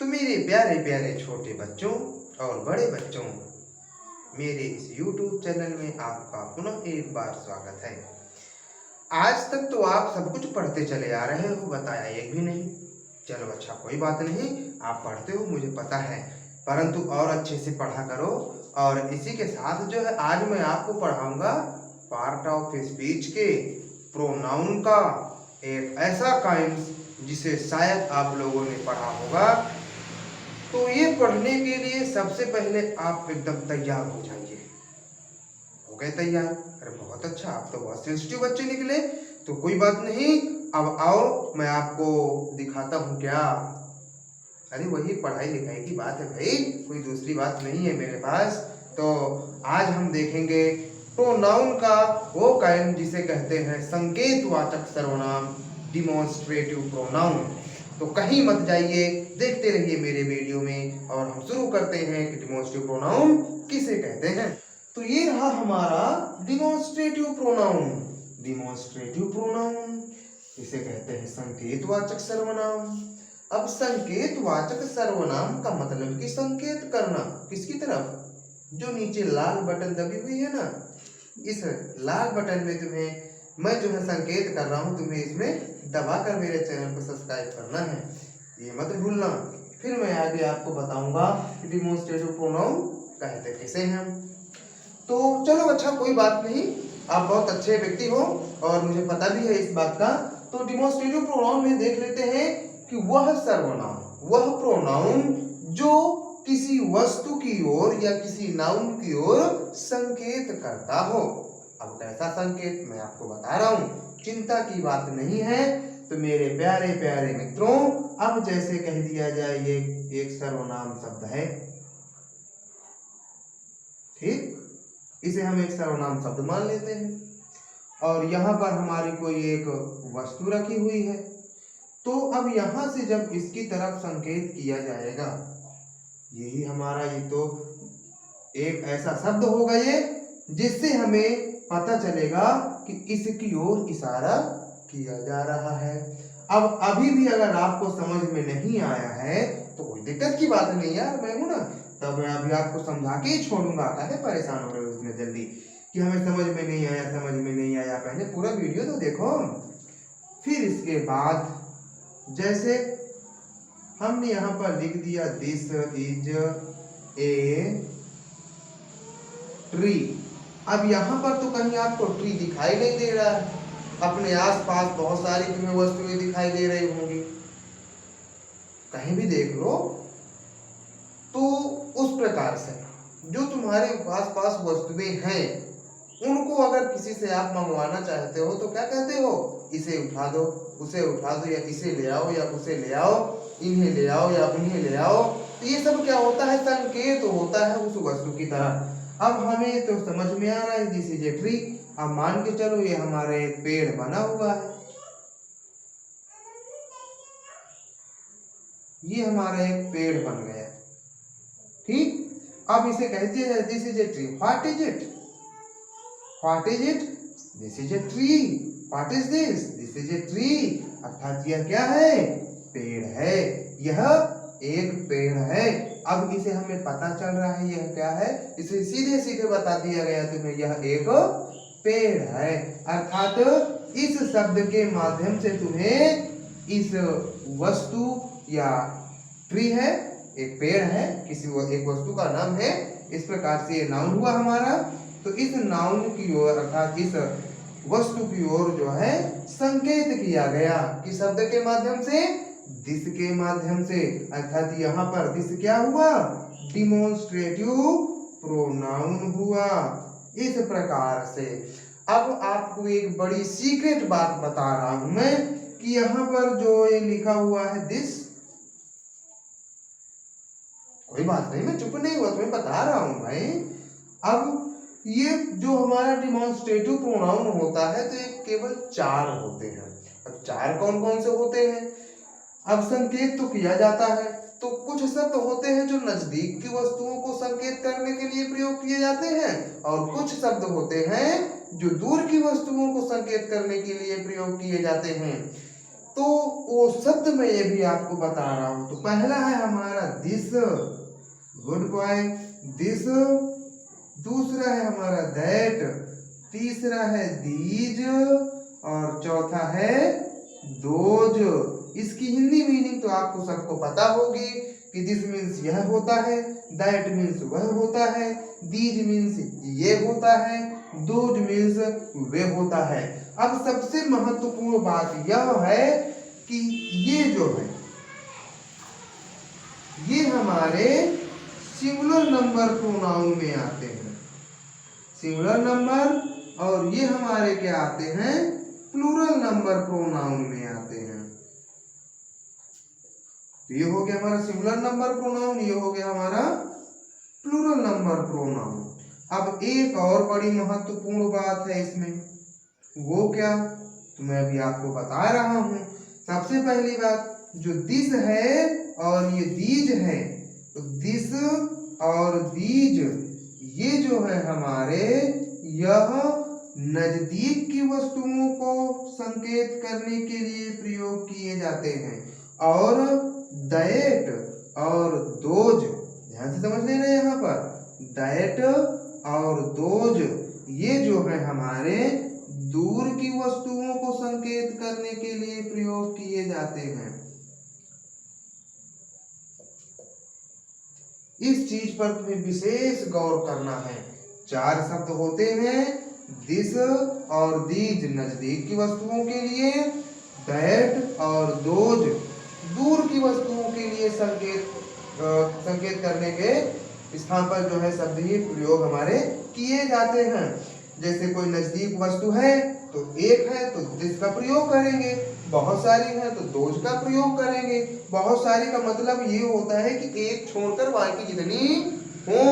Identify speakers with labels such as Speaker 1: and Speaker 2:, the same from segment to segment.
Speaker 1: तो मेरे प्यारे प्यारे छोटे बच्चों और बड़े बच्चों, मेरे इस YouTube चैनल में आपका पुनः एक बार स्वागत है। आज तक तो आप सब कुछ पढ़ते चले आ रहे हो, बताया एक भी नहीं। चलो अच्छा, कोई बात नहीं, आप पढ़ते हो मुझे पता है, परंतु और अच्छे से पढ़ा करो। और इसी के साथ जो है आज मैं आपको पढ़ाऊंगा पार्ट ऑफ स्पीच के प्रोनाउन का एक ऐसा काइंड जिसे शायद आप लोगों ने पढ़ा होगा। तो ये पढ़ने के लिए सबसे पहले आप एकदम तैयार हो जाइए। हो गए तैयार? अरे बहुत अच्छा, आप तो बहुत सेंसिटिव बच्चे निकले। तो कोई बात नहीं, अब आओ मैं आपको दिखाता हूँ क्या। अरे वही पढ़ाई लिखाई की बात है भाई, कोई दूसरी बात नहीं है मेरे पास। तो आज हम देखेंगे प्रोनाउन का वो काइंड जिसे कहते हैं संकेतवाचक सर्वनाम, डिमॉन्स्ट्रेटिव प्रोनाउन। तो कहीं मत जाइए, देखते रहिए मेरे वीडियो में और हम शुरू करते हैं कि डिमॉन्स्ट्रेटिव प्रोनाउन किसे कहते हैं। तो ये रहा हमारा डिमॉन्स्ट्रेटिव प्रोनाउन। डिमॉन्स्ट्रेटिव प्रोनाउन इसे कहते हैं संकेतवाचक सर्वनाम। अब संकेतवाचक सर्वनाम का मतलब कि संकेत करना किसकी तरफ? जो नीचे लाल बटन दबी हुई है ना, इस लाल बटन में तुम्हें मैं जो है संकेत कर रहा हूं, तुम्हें इसमें दबाकर मेरे चैनल को सब्सक्राइब करना है, ये मत भूलना। फिर मैं आगे आपको बताऊंगा कि डिमॉन्स्ट्रेटिव प्रोनाउन कहते किसे हैं। तो चलो अच्छा, कोई बात नहीं, आप बहुत अच्छे व्यक्ति हो और मुझे पता भी है इस बात का। तो डिमॉन्स्ट्रेटिव प्रोनाउन में देख लेते हैं कि वह सर्वनाम, वह प्रोनाउन जो किसी वस्तु की ओर या किसी नाउन की ओर संकेत करता हो। अब कैसा संकेत मैं आपको बता रहा हूं, चिंता की बात नहीं है। तो मेरे प्यारे प्यारे मित्रों, अब जैसे कह दिया जाए ये एक सर्वनाम शब्द है, ठीक, इसे हम एक सर्वनाम शब्द मान लेते हैं और यहाँ पर हमारी कोई एक वस्तु रखी हुई है। तो अब यहाँ से जब इसकी तरफ संकेत किया जाएगा, यही हमारा ये तो एक ऐसा शब्द होगा ये जिससे हमें पता चलेगा कि इसकी ओर इशारा किया जा रहा है। अब अभी भी अगर आपको समझ में नहीं आया है तो कोई दिक्कत की बात नहीं यार, मैं हूं ना, तब मैं अभी आपको समझा के ही छोड़ूंगा। काहे परेशान हो रहे हो इतने जल्दी कि हमें समझ में नहीं आया, समझ में नहीं आया? पहले पूरा वीडियो तो देखो। फिर इसके बाद जैसे हमने यहाँ पर लिख दिया दिस इज ए ट्री। अब यहाँ पर तो कहीं आपको ट्री दिखाई नहीं दे रहा है, अपने आसपास बहुत सारी तुम्हें वस्तुएं दिखाई दे रही होंगी, कहीं भी देख लो। तो उस प्रकार से जो तुम्हारे आसपास वस्तुएं हैं उनको अगर किसी से आप मंगवाना चाहते हो तो क्या कहते हो? इसे उठा दो, उसे उठा दो, या इसे ले आओ या उसे ले आओ, इन्हें ले आओ या उन्हें ले आओ। तो ये सब क्या होता है? संकेत होता है उस वस्तु की तरह। अब हमें तो समझ में आ रहा है दिस इज ए ट्री। अब मान के चलो ये हमारा एक पेड़ बना हुआ है, ये हमारा एक पेड़ बन गया, ठीक। अब इसे कहते हैं this is a tree. What is it? What is it? This is a tree. What is this? This is a tree. अर्थात यह क्या है? पेड़ है, यह एक पेड़ है। अब इसे हमें पता चल रहा है यह क्या है, इसे सीधे सीधे बता दिया गया तुम्हें यह एक पेड़ है। अर्थात इस शब्द के माध्यम से तुम्हें इस वस्तु या ट्री है, एक पेड़ है, किसी एक वस्तु का नाम है, इस प्रकार से ये नाउन हुआ हमारा। तो इस नाउन की ओर अर्थात इस वस्तु की ओर जो है संकेत किया गया किस शब्द के माध्यम से? दिस के माध्यम से। अर्थात यहाँ पर दिस क्या हुआ? डिमॉन्स्ट्रेटिव प्रोनाउन हुआ। इस प्रकार से अब आपको एक बड़ी सीक्रेट बात बता रहा हूं मैं कि यहाँ पर जो ये लिखा हुआ है दिस, कोई बात नहीं, मैं चुप नहीं हुआ, तुम्हें बता रहा हूं भाई। अब ये जो हमारा डिमॉन्स्ट्रेटिव प्रोनाउन होता है तो ये केवल 4 होते हैं। अब 4 कौन कौन से होते हैं? अब संकेत तो किया जाता है, तो कुछ शब्द होते हैं जो नजदीक की वस्तुओं को संकेत करने के लिए प्रयोग किए जाते हैं और कुछ शब्द होते हैं जो दूर की वस्तुओं को संकेत करने के लिए प्रयोग किए जाते हैं। तो वो शब्द मैं ये भी आपको बता रहा हूं। तो पहला है हमारा दिस, गुड बॉय, दिस। दूसरा है हमारा दैट, तीसरा है दीज और चौथा है दोज। इसकी हिंदी मीनिंग तो आपको सबको पता होगी कि दिस मीन्स यह होता है, दैट मीन्स वह होता है, दीज मीन्स ये होता है, दोज मीन्स वे होता है। अब सबसे महत्वपूर्ण बात यह है कि ये जो है ये हमारे सिंगुलर नंबर प्रोनाउन में आते हैं, सिंगुलर नंबर, और ये हमारे क्या आते हैं, प्लूरल नंबर प्रोनाउन में आते हैं। तो ये हो गया हमारा सिंगुलर नंबर प्रोनाउन, ये हो गया हमारा प्लूरल नंबर प्रोनाउन। अब एक और बड़ी महत्वपूर्ण बात है इसमें, वो क्या, तो मैं अभी आपको बता रहा हूं। सबसे पहली बात, जो दिस है और ये दीज है, तो दिस और दीज ये जो है हमारे, यह नजदीक की वस्तुओं को संकेत करने के लिए प्रयोग किए जाते हैं। और दैट और दोज, ध्यान से समझ लेना यहाँ पर, दैट और दोज ये जो है हमारे दूर की वस्तुओं को संकेत करने के लिए प्रयोग किए जाते हैं। इस चीज पर तुम्हें विशेष गौर करना है। 4 शब्द होते हैं, दिस और दीज नजदीक की वस्तुओं के लिए, दैट और दोज दूर की वस्तुओं के लिए संकेत करने के स्थान पर जो है शब्द ही प्रयोग हमारे किए जाते हैं। जैसे कोई नजदीक वस्तु है तो एक है तो दिस का प्रयोग करेंगे, बहुत सारी है तो दोज का प्रयोग करेंगे। बहुत सारी का मतलब ये होता है कि एक छोड़कर बाकी जितनी हो।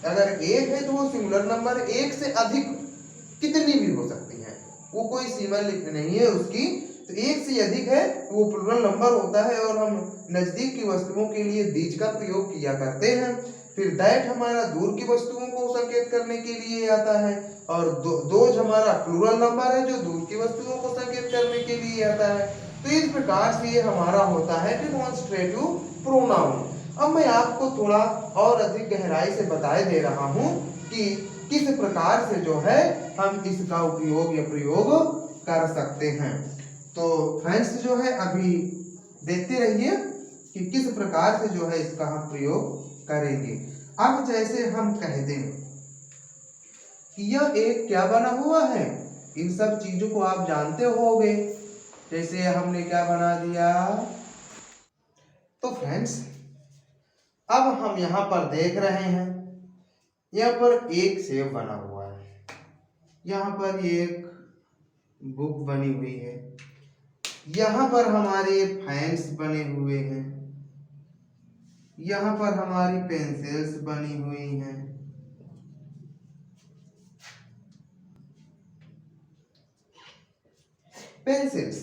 Speaker 1: अगर एक है तो वो सिंगुलर नंबर, एक से अधिक कितनी भी हो सकती है, वो कोई सीमा नहीं है उसकी। तो एक से अधिक है तो वो प्लूरल नंबर होता है और हम नजदीक की वस्तुओं के लिए दीज का प्रयोग किया करते हैं। फिर दैट हमारा दूर की वस्तुओं को संकेत करने के लिए आता है, और दोज हमारा प्लूरल नंबर है जो दूर की वस्तुओं को संकेत करने के लिए आता है। तो इस प्रकार से ये हमारा होता है डिमॉन्स्ट्रेटिव प्रोनाउन। अब मैं आपको थोड़ा और अधिक गहराई से बताए दे रहा हूं कि किस प्रकार से जो है हम इसका उपयोग या प्रयोग कर सकते हैं। तो फ्रेंड्स जो है अभी देखते रहिए कि किस प्रकार से जो है इसका हम प्रयोग करेंगे। अब जैसे हम कह दें कि यह एक क्या बना हुआ है, इन सब चीजों को आप जानते होंगे। जैसे हमने क्या बना दिया, तो फ्रेंड्स अब हम यहाँ पर देख रहे हैं, यहाँ पर एक सेब बना हुआ है, यहाँ पर एक बुक बनी हुई है, यहाँ पर हमारे फैंस बने हुए हैं, यहाँ पर हमारी पेंसिल्स बनी हुई हैं, पेंसिल्स।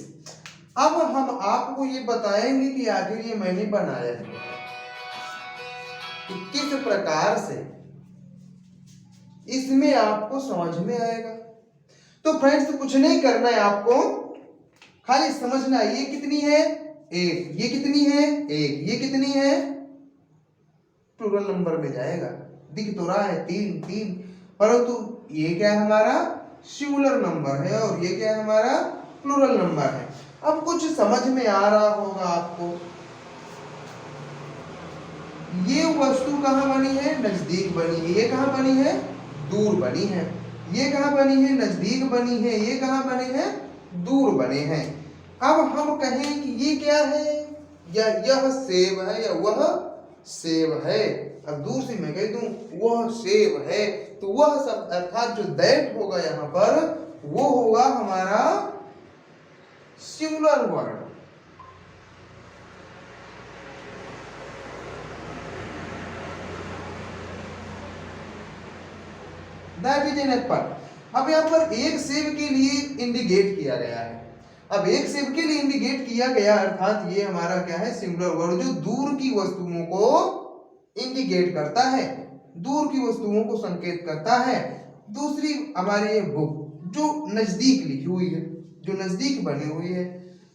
Speaker 1: अब हम आपको ये बताएंगे कि आखिर ये मैंने बनाया है कि किस प्रकार से इसमें आपको समझ में आएगा। तो फ्रेंड्स कुछ नहीं करना है आपको, खाली समझना ये कितनी है, एक, ये कितनी है, एक, ये कितनी है, प्लूरल नंबर में जाएगा। दिख तो रहा है 3 3, परंतु ये क्या है हमारा सिंगुलर नंबर है और ये क्या है हमारा प्लूरल नंबर है। अब कुछ समझ में आ रहा होगा आपको, ये वस्तु कहाँ बनी है, नजदीक बनी है, ये कहाँ बनी है, दूर बनी है, ये कहाँ बनी है, नजदीक बनी है, ये कहाँ बने हैं, दूर बने हैं। अब हम कहें कि ये क्या है, या यह सेब है या वह सेब है। अब दूर से मैं कह दूं वह सेब है, तो वह सब अर्थात जो दैट होगा यहाँ पर वो होगा हमारा singular word. That is an apple. अब यहाँ पर एक सेब के लिए इंडिकेट किया गया है। अब एक सेब के लिए इंडिकेट किया गया अर्थात ये हमारा क्या है, सिंगुलर वर्ड जो दूर की वस्तुओं को इंडिकेट करता है, दूर की वस्तुओं को संकेत करता है। दूसरी हमारी ये बुक जो नजदीक लिखी हुई है, जो नजदीक बनी हुई है।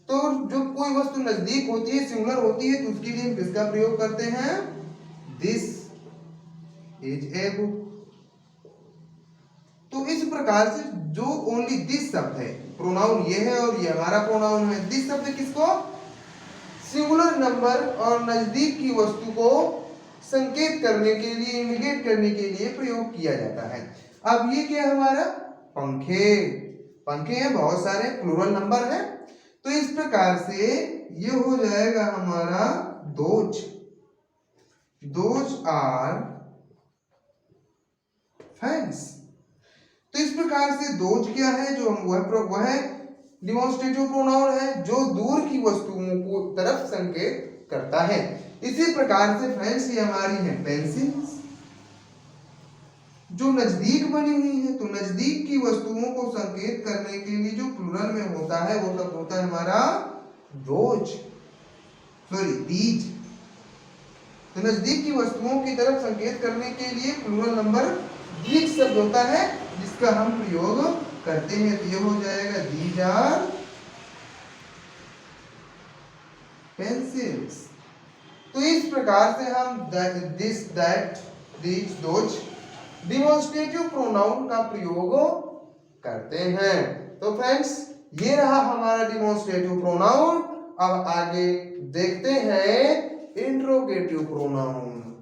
Speaker 1: तो जब कोई वस्तु नजदीक होती है, सिंगुलर होती है, तो उसके लिए हम किसका प्रयोग करते हैं? This is a book. तो इस प्रकार से जो ओनली दिस शब्द है, प्रोनाउन ये है और ये हमारा प्रोनाउन है। दिस शब्द किसको? सिंगुलर नंबर और नजदीक की वस्तु को संकेत करने के लिए, इंडिकेट करने के लिए प्रयोग किया जाता है। अब ये क्या है हमारा? पंखे। पंखे हैं, बहुत सारे, प्लूरल नंबर है। तो इस प्रकार से ये हो जाएगा हमारा दोज। Those are fans. तो इस प्रकार से दोज क्या है? जो हम वह डिमॉन्स्ट्रेटिव प्रोनाउन है जो दूर की वस्तुओं को तरफ संकेत करता है। इसी प्रकार से फ्रेंड्स ये हमारी है पेंसिल्स, जो नजदीक बनी हुई है। तो नजदीक की वस्तुओं को संकेत करने के लिए जो प्लूरल में होता है वो सब होता है हमारा दोज, सॉरी दीज। तो नजदीक की वस्तुओं की तरफ संकेत करने के लिए प्लूरल नंबर दीज शब्द होता है जिसका हम प्रयोग करते हैं। तो ये हो जाएगा दीज आर पेंसिल्स। तो इस प्रकार से हम this, that, these, those demonstrative pronoun का प्रयोग करते हैं। तो फ्रेंड्स ये रहा हमारा डिमॉन्स्ट्रेटिव प्रोनाउन। अब आगे देखते हैं इंट्रोगेटिव प्रोनाउन।